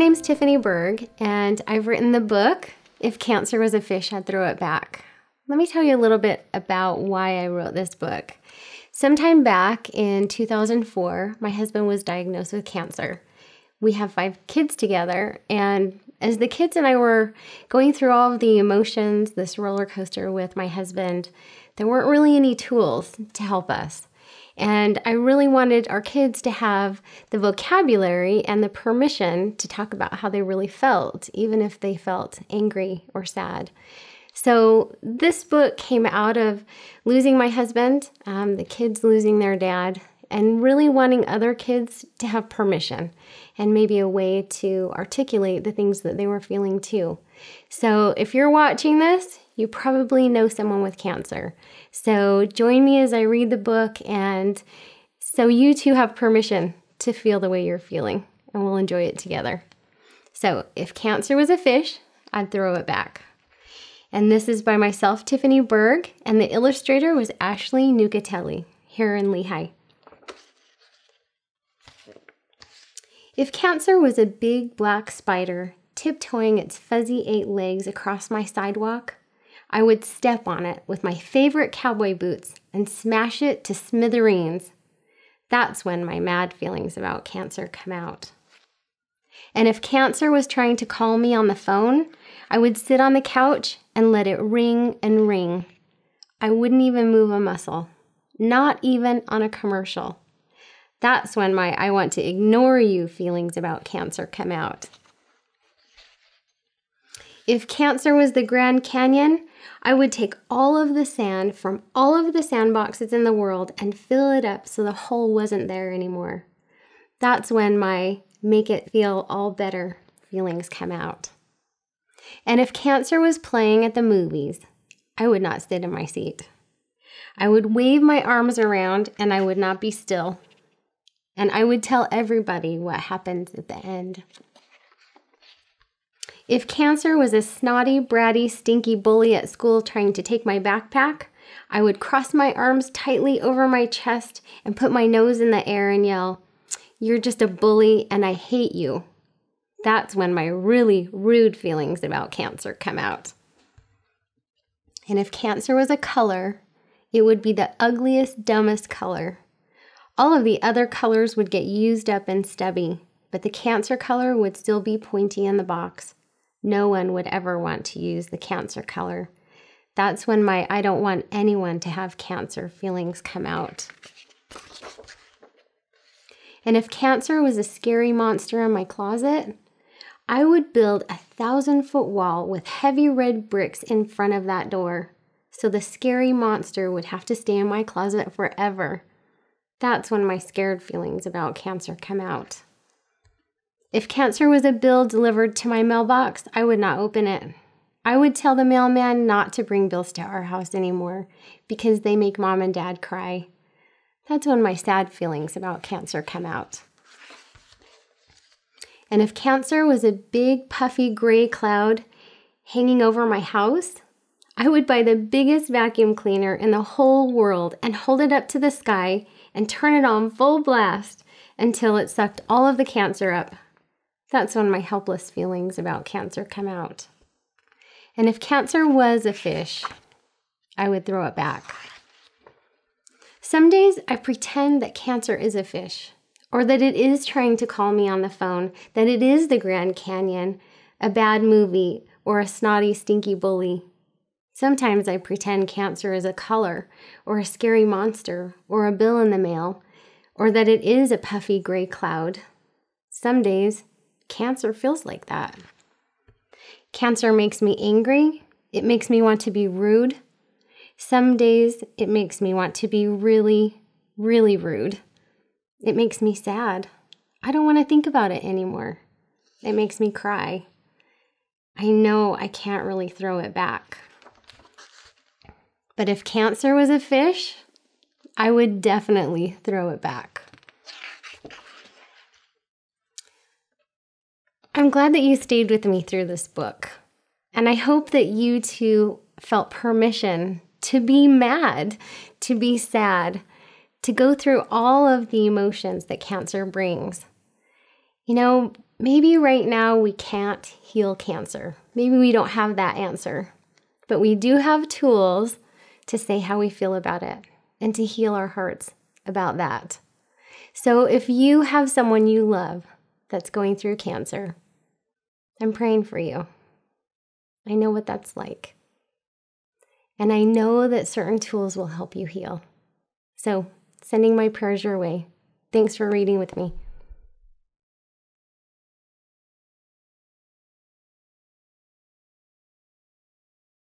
name's Tiffany Berg, and I've written the book, If Cancer Was a Fish, I'd Throw It Back. Let me tell you a little bit about why I wrote this book. Sometime back in 2004, my husband was diagnosed with cancer. We have 5 kids together, and as the kids and I were going through all of the emotions, this roller coaster with my husband, there weren't really any tools to help us. And I really wanted our kids to have the vocabulary and the permission to talk about how they really felt, even if they felt angry or sad. So this book came out of losing my husband, the kids losing their dad, and really wanting other kids to have permission and maybe a way to articulate the things that they were feeling too. So if you're watching this, you probably know someone with cancer. So join me as I read the book, and so you too have permission to feel the way you're feeling, and we'll enjoy it together. So if cancer was a fish, I'd throw it back. And this is by myself, Tiffany Berg, and the illustrator was Ashley Nucatelli here in Lehigh. If cancer was a big black spider tiptoeing its fuzzy 8 legs across my sidewalk, I would step on it with my favorite cowboy boots and smash it to smithereens. That's when my mad feelings about cancer come out. And if cancer was trying to call me on the phone, I would sit on the couch and let it ring and ring. I wouldn't even move a muscle, not even on a commercial. That's when my I want to ignore you feelings about cancer come out. If cancer was the Grand Canyon, I would take all of the sand from all of the sandboxes in the world and fill it up so the hole wasn't there anymore. That's when my make it feel all better feelings come out. And if cancer was playing at the movies, I would not sit in my seat. I would wave my arms around and I would not be still. And I would tell everybody what happened at the end. If cancer was a snotty, bratty, stinky bully at school trying to take my backpack, I would cross my arms tightly over my chest and put my nose in the air and yell, "You're just a bully and I hate you." That's when my really rude feelings about cancer come out. And if cancer was a color, it would be the ugliest, dumbest color. All of the other colors would get used up and stubby, but the cancer color would still be pointy in the box. No one would ever want to use the cancer color. That's when my I don't want anyone to have cancer feelings come out. And if cancer was a scary monster in my closet, I would build a 1,000-foot wall with heavy red bricks in front of that door, so the scary monster would have to stay in my closet forever. That's when my scared feelings about cancer come out. If cancer was a bill delivered to my mailbox, I would not open it. I would tell the mailman not to bring bills to our house anymore because they make Mom and Dad cry. That's when my sad feelings about cancer come out. And if cancer was a big, puffy gray cloud hanging over my house, I would buy the biggest vacuum cleaner in the whole world and hold it up to the sky and turn it on full blast until it sucked all of the cancer up. That's when my helpless feelings about cancer come out. And if cancer was a fish, I would throw it back. Some days I pretend that cancer is a fish, or that it is trying to call me on the phone, that it is the Grand Canyon, a bad movie, or a snotty, stinky bully. Sometimes I pretend cancer is a color, or a scary monster, or a bill in the mail, or that it is a puffy gray cloud. Some days, cancer feels like that. Cancer makes me angry. It makes me want to be rude. Some days, it makes me want to be really, really rude. It makes me sad. I don't want to think about it anymore. It makes me cry. I know I can't really throw it back. But if cancer was a fish, I would definitely throw it back. I'm glad that you stayed with me through this book, and I hope that you too felt permission to be mad, to be sad, to go through all of the emotions that cancer brings. You know, maybe right now we can't heal cancer. Maybe we don't have that answer. But we do have tools to say how we feel about it and to heal our hearts about that. So if you have someone you love that's going through cancer, I'm praying for you. I know what that's like. And I know that certain tools will help you heal. So, sending my prayers your way. Thanks for reading with me.